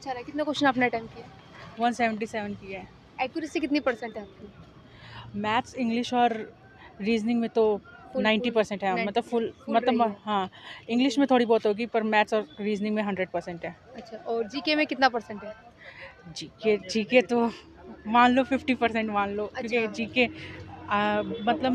अच्छा रहा। कितने क्वेश्चन आपने अटेम्प्ट किए? 177 की है। एक्यूरेसी कितनी परसेंट है आपकी? मैथ्स, इंग्लिश और रीजनिंग में तो फुल 90% है, मतलब 90 फुल, फुल रही मतलब है। हाँ, इंग्लिश ओके। में थोड़ी बहुत होगी पर मैथ्स और रीजनिंग में 100% है। अच्छा, और जीके में कितना परसेंट है? जीके तो मान लो 50% मान लो, क्योंकि अच्छा। जीके मतलब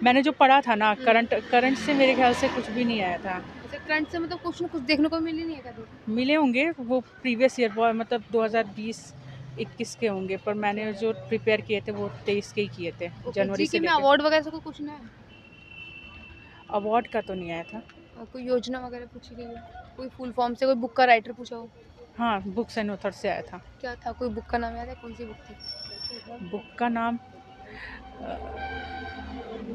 मैंने जो पढ़ा था ना, करंट हम्म। करंट से मेरे ख्याल से कुछ भी नहीं आया था। अच्छा, करंट से मतलब क्वेश्चन कुछ देखने को मिल ही नहीं है कभी? मिले होंगे वो प्रीवियस ईयर, मतलब 2020-21 के होंगे, पर अच्छा। मैंने जो प्रिपेयर किए थे वो 23 के ही किए थे, ओके, जनवरी से जीके में लेके। अवार्ड वगैरह से कोई क्वेश्चन है? अवार्ड का तो नहीं आया था। कोई योजना वगैरह पूछी गई है? कोई फुल फॉर्म से कोई बुक का राइटर पूछा हो? हाँ, बुक्स एंड ऑथर से आया था। क्या था? कोई बुक का नाम याद है? कौन सी बुक थी? बुक का नाम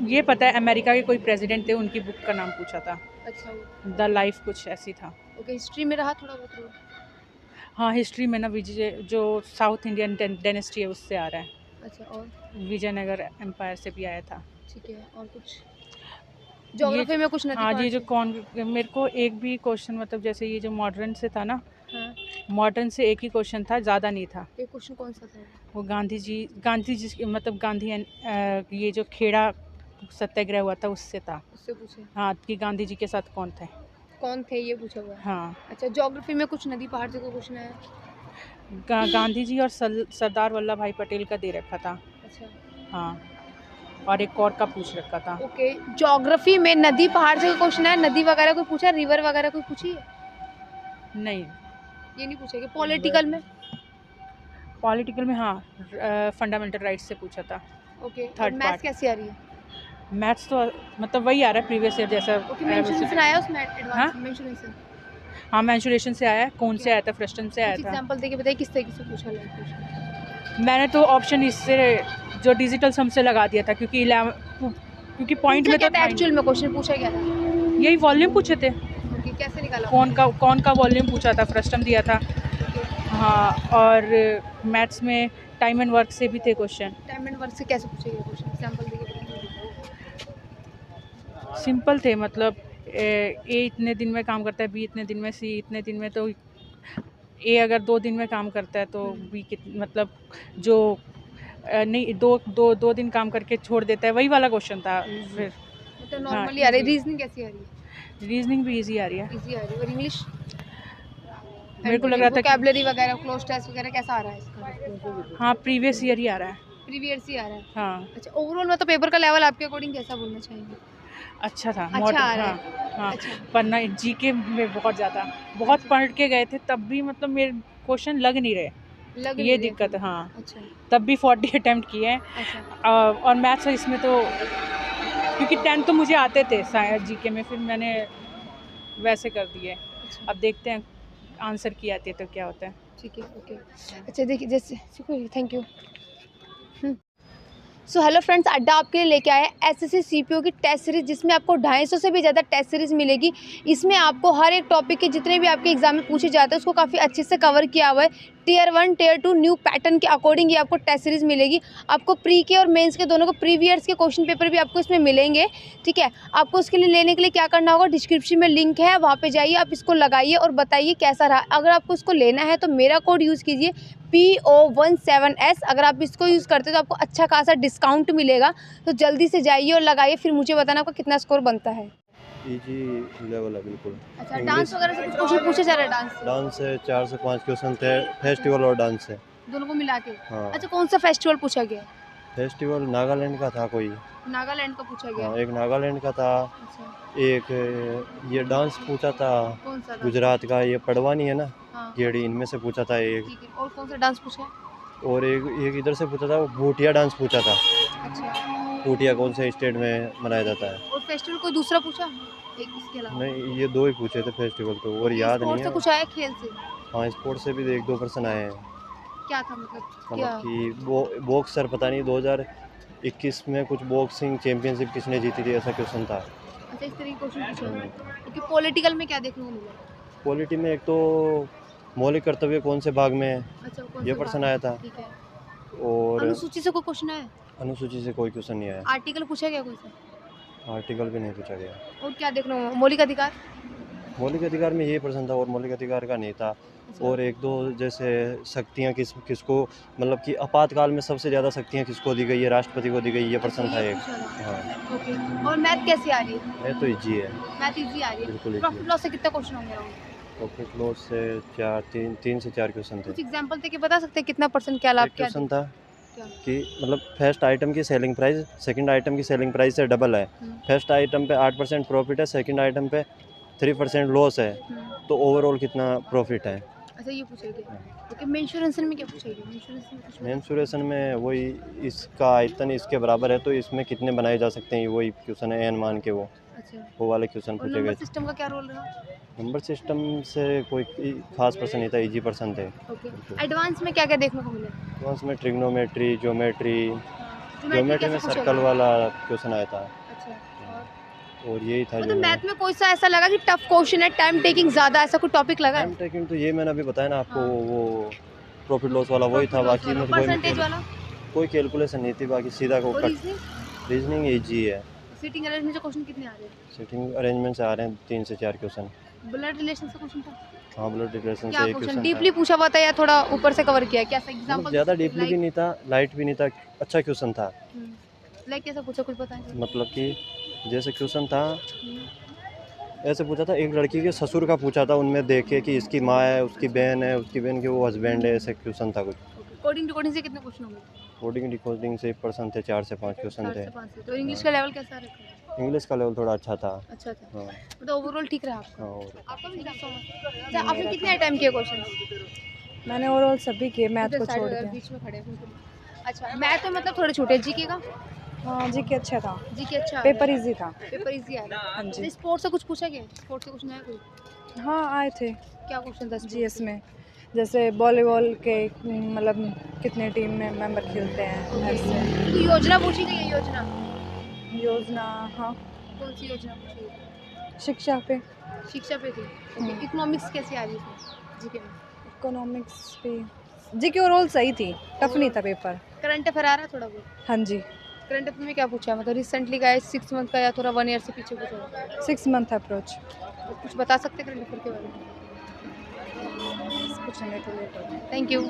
ये पता है, अमेरिका के कोई प्रेसिडेंट थे, उनकी बुक का नाम पूछा था। अच्छा वो। द लाइफ कुछ ऐसी था। ओके, हिस्ट्री में रहा थोड़ा बहुत रोल? हाँ, हिस्ट्री में ना विजय, जो साउथ इंडियन डायनेस्टी है उससे आ रहा है। अच्छा, और? विजयनगर एम्पायर से भी आया था। ठीक है, और कुछ? ये ज्योग्राफी में कुछ नदी हाँ, पहाड़ ये जो से? कौन, मेरे को एक भी क्वेश्चन, मतलब जैसे ये जो मॉडर्न से था ना, हाँ। मॉडर्न से एक ही क्वेश्चन था, ज़्यादा नहीं था। ये क्वेश्चन कौन सा था वो? वो गांधी जी मतलब गांधी ये जो खेड़ा सत्याग्रह हुआ था उससे था। उससे पूछे? हाँ, कि गांधी जी के साथ कौन थे। कौन थे ये पूछा हुआ है? हाँ, अच्छा, ज्योग्राफी में कुछ नदी पहाड़ से कोई क्वेश्चन है? गांधी जी और सरदार वल्लभ भाई पटेल का दे रखा था। अच्छा। हाँ, और एक और का पूछ रखा था। ओके, ज्योग्राफी में नदी पहाड़ से कोई क्वेश्चन है? नदी वगैरह कोई पूछा? रिवर वगैरह कोई पूछी है? नहीं। ये नहीं पूछेगा। पॉलिटिकल में? पॉलिटिकल में हाँ, फंडामेंटल राइट्स से पूछा था। ओके, और थर्ड मैथ्स पार्ट। कैसी आ रही है? मैथ्स तो मतलब वही आ रहा है प्रीवियस ईयर जैसा। ओके, मेंशुरेशन आया उसमें हाँ एडवांस मेंशुरेशन? हाँ, मैंसुरेशन से आया है, कौन ओके, से आया था, फ्रस्टन से आया कुछ था। एग्जांपल देके बताइए किस तरीके से पूछा लाइक क्वेश्चन? मैंने तो ऑप्शन इससे जो डिजिटल सम से लगा दिया था, क्योंकि पॉइंट पूछा में क्या तो था था ही एक्चुअल नहीं। में? क्वेश्चन पूछा क्या था? यही वॉल्यूम पूछे थे। ओके, कैसे निकाला कौन का वॉल्यूम पूछा था, फ्रस्टम दिया था। ओके, हाँ, और मैथ्स में टाइम एंड वर्क से भी थे क्वेश्चन। टाइम एंड वर्क से कैसे पूछेगा क्वेश्चन? एग्जांपल देके बताइए। सिंपल थे, मतलब ए इतने दिन में काम करता है, बी इतने दिन में, सी इतने दिन में, तो ए अगर 2 दिन में काम करता है तो बी मतलब जो नहीं, दो दिन काम करके छोड़ देता है, वही वाला क्वेश्चन था फिर। मतलब हाँ, नॉर्मली आ रही है। इजी। रीजनिंग कैसी आ रही है? रीजनिंग भी इजी आ रही है। इजी आ रही है। और इंग्लिश मेरे एंड को लग रहा था कि वोकैबुलरी वगैरह, क्लोज टेस्ट वगैरह कैसा आ रहा है इसका? हाँ, प्रीवियस ईयर ही आ रहा है। प्रीवियस ही आ रहा है। हाँ, अच्छा, ओवरऑल मतलब पेपर का लेवल आपके अकॉर्डिंग कैसा बोलना चाहेंगे? अच्छा था अच्छा आ रहा हाँ। है। हाँ, अच्छा। पर ना जीके में बहुत अच्छा, पढ़ के गए थे, तब भी मतलब मेरे क्वेश्चन लग नहीं रहे। लग ये नहीं रहे दिक्कत फिर है भी। हाँ। अच्छा। तब भी 40 अटेम्प्ट किए हैं। अच्छा। और मैथ्स इसमें तो, क्योंकि 10 तो मुझे आते थे जीके में, फिर मैंने वैसे कर दिए। अच्छा। अब देखते हैं आंसर की आती है तो क्या होता है। ठीक है, ओके। अच्छा देखिए, जैसे thank you. So hello friends, अड्डा आपके लिए लेके आया है एसएससी सीपीओ की टेस्ट सीरीज, जिसमें आपको 250 से भी ज़्यादा टेस्ट सीरीज मिलेगी। इसमें आपको हर एक टॉपिक के जितने भी आपके एग्जाम में पूछे जाते हैं उसको काफ़ी अच्छे से कवर किया हुआ है। टियर 1 टियर 2 न्यू पैटर्न के अकॉर्डिंग ये आपको टेस्ट सीरीज मिलेगी। आपको प्री के और मेंस के दोनों को प्रीवियर्स के क्वेश्चन पेपर भी आपको इसमें मिलेंगे। ठीक है, आपको उसके लिए लेने के लिए क्या करना होगा, डिस्क्रिप्शन में लिंक है, वहाँ पे जाइए, आप इसको लगाइए और बताइए कैसा रहा। अगर आपको इसको लेना है तो मेरा कोड यूज़ कीजिए PO17S। अगर आप इसको यूज़ करते हो तो आपको अच्छा खासा डिस्काउंट मिलेगा। तो जल्दी से जाइए और लगाइए, फिर मुझे बताना आपका कितना स्कोर बनता है। इजी लेवल है बिल्कुल। अच्छा, डांस इंग्लिश वगैरह से कुछ क्वेश्चन पूछे जा रहे हैं? डांस से डांस से 4 से 5 क्वेश्चन थे, फेस्टिवल और डांस से। दोनों को मिला के? हाँ, अच्छा, कौन सा फेस्टिवल पूछा गया? फेस्टिवल नागालैंड का था कोई। नागालैंड का पूछा गया? हाँ, एक नागालैंड का था। अच्छा, एक ये डांस पूछा था कौन सा डांस? गुजरात का, ये पड़वानी है ना, हाँ, गेड़ी, इनमें से पूछा था एक। ठीक है। और कौन सा डांस पूछा है? और एक एक इधर से पूछा था, वो भूटिया डांस पूछा था। अच्छा, भूटिया कौन से स्टेट में मनाया जाता है। और फेस्टिवल कोई दूसरा पूछा एक इसके अलावा? नहीं, ये 2 ही पूछे थे फेस्टिवल तो, और याद नहीं स्पोर्ट्स से है। कुछ आया, खेल से? हाँ, स्पोर्ट्स से भी 1-2 पर्सन आए हैं। क्या था मतलब मतलब क्या? कि बॉक्सर, पता नहीं 2021 में कुछ बॉक्सिंग चैंपियनशिप किसने जीती थी, ऐसा क्वेश्चन था। अच्छा, इस तरह के क्वेश्चन पूछा है। ओके, पॉलिटिकल में क्या देखने को मिला? पॉलिटी में एक तो मौलिक कर्तव्य कौन से भाग में है, अच्छा, कौन ये से प्रश्न भाग? आया था। ठीक है। और अनुसूची से कोई क्वेश्चन आया? अनुसूची से कोई क्वेश्चन नहीं आया। आर्टिकल पूछा गया कोई सा? आर्टिकल भी नहीं पूछा गया। और क्या देखने को? मौलिक अधिकार? मौलिक अधिकार में यही प्रश्न था और मौलिक अधिकार का नहीं था। और एक दो जैसे शक्तियाँ किसको मतलब कि आपातकाल में सबसे ज़्यादा शक्तियाँ किसको दी गई है, राष्ट्रपति को दी गई है, ये प्रश्न था ये एक। पूछा था। हाँ, ओके, और मैथ कैसी आ रही है? ये तो इजी है, मैथ इजी आ रही है। बिल्कुल प्रॉफिट इजी है। लॉस से कितना क्वेश्चन होंगे अराउंड? प्रॉफिट लॉस से 3 से 4 क्वेश्चन थे। कुछ एग्जांपल देके बता सकते हैं कितना परसेंट क्या लाभ एक क्या क्वेश्चन था क्या? कि मतलब फर्स्ट आइटम की सेलिंग प्राइस सेकंड आइटम की सेलिंग प्राइस से डबल है। फर्स्ट आइटम पे 8% प्रॉफिट है, सेकंड आइटम पे 3% लॉस है, तो ओवरऑल कितना प्रॉफिट है। अच्छा, ये पूछेगी। ओके, मेंसुरेशन में क्या पूछेगी? मेंसुरेशन में कुछ मेंसुरेशन में वही इसका आयतन इसके बराबर है तो इसमें कितने बनाए जा सकते हैं, वही क्वेश्चन है, एन मान के अच्छा, वो वाले क्वेश्चन और पूछे नंबर गए थे। सिस्टम का क्या रोल रहा? नंबर सिस्टम से कोई खास प्रश्न नहीं था, इजी प्रश्न थे। ओके, बिल्कुल। एडवांस में क्या-क्या देखने को मिला? तो उसमें ट्रिग्नोमेट्री, ज्योमेट्री, ज्योमेट्री ज्योमेट्री कैसे में पूछेगी? सर्कल वाला क्वेश्चन आया था अच्छा, और यही था जो मतलब मैंने मैथ में कोई सा ऐसा लगा कि टफ क्वेश्चन है, टाइम टेकिंग ज़्यादा, ऐसा कोई टॉपिक लगा टाइम है? टेकिंग तो ये मैंने अभी बताया ना आपको, हाँ। वो प्रॉफिट लॉस वाला वही था, बाकी में परसेंटेज वाला कोई कैलकुलेशन नहीं थी, बाकी सीधा को और कट। रीजनिंग इजी है। सीटिंग अरेंजमेंट से क्वेश्चन कितने आ रहे हैं? सिटिंग अरेंजमेंट से आ रहे हैं 3 से 4 क्वेश्चन। ब्लड रिलेशन से क्वेश्चन था? हाँ, ब्लड रिलेशन क्या से एक क्वेश्चन क्वेश्चन डीपली था। पूछा हुआ था या थोड़ा ऊपर से कवर किया? क्या सा मतलब एग्जांपल ज़्यादा डीपली भी नहीं था, लाइट भी नहीं था, अच्छा क्वेश्चन था। लाइक कैसा पूछा, कुछ बताएं? मतलब कि जैसे क्वेश्चन था, ऐसे पूछा था, एक लड़की के ससुर का पूछा था, उनमें देखे कि इसकी माँ है, उसकी बहन है, उसकी बहन के वो हस्बैंड है, ऐसे क्वेश्चन था कुछ। कोडिंग टू कोडिंग से कितने क्वेश्चन होंगे? कोडिंग डिकोडिंग से प्रश्न थे, 4 से 5 क्वेश्चन 4 थे। से 5 से। तो इंग्लिश का लेवल कैसा रखा? इंग्लिश का लेवल थोड़ा अच्छा था। अच्छा था। हाँ। मतलब ओवरऑल ठीक रहा आपका? हाँ, और आपका भी एग्जाम सो अच्छा, आपने कितने अटेम्प्ट किए क्वेश्चन? मैंने ओवरऑल सभी किए, मैथ को छोड़ के। बीच में खड़े हैं। अच्छा, मैथ तो मतलब थोड़े छोटे, जीके का? हाँ जी के अच्छा था, जीके अच्छा आ पेपर रहा है। इजी था। पेपर इजी आ रहा है। हाँ जी। स्पोर्ट्स से कुछ पूछा गया? स्पोर्ट्स से कुछ नया कोई? हाँ आए थे क्या क्वेश्चन था जीएस में, जैसे वॉलीबॉल के मतलब कितने टीम में मेंबर खेलते हैं ऐसे। तो योजना पूछी गई है, योजना? योजना, हाँ कौन सी योजना पूछी गई? शिक्षा पे। शिक्षा पे थी। ओके, इकोनॉमिक्स कैसी आ रही है जीके में? इकोनॉमिक्स पे जी के ओवरऑल सही थी, टफ नहीं था पेपर। करंट अफेयर आ रहा है थोड़ा बहुत? हाँ जी, करंट अफेयर में क्या पूछा है, मतलब रिसेंटली का है, 6 मंथ का या थोड़ा 1 ईयर से पीछे पूछा है? 6 मंथ अप्रोच। तो कुछ बता सकते हैं करंट अफेयर के बारे में? कुछ नहीं, तो लेट हो गया। Thank you.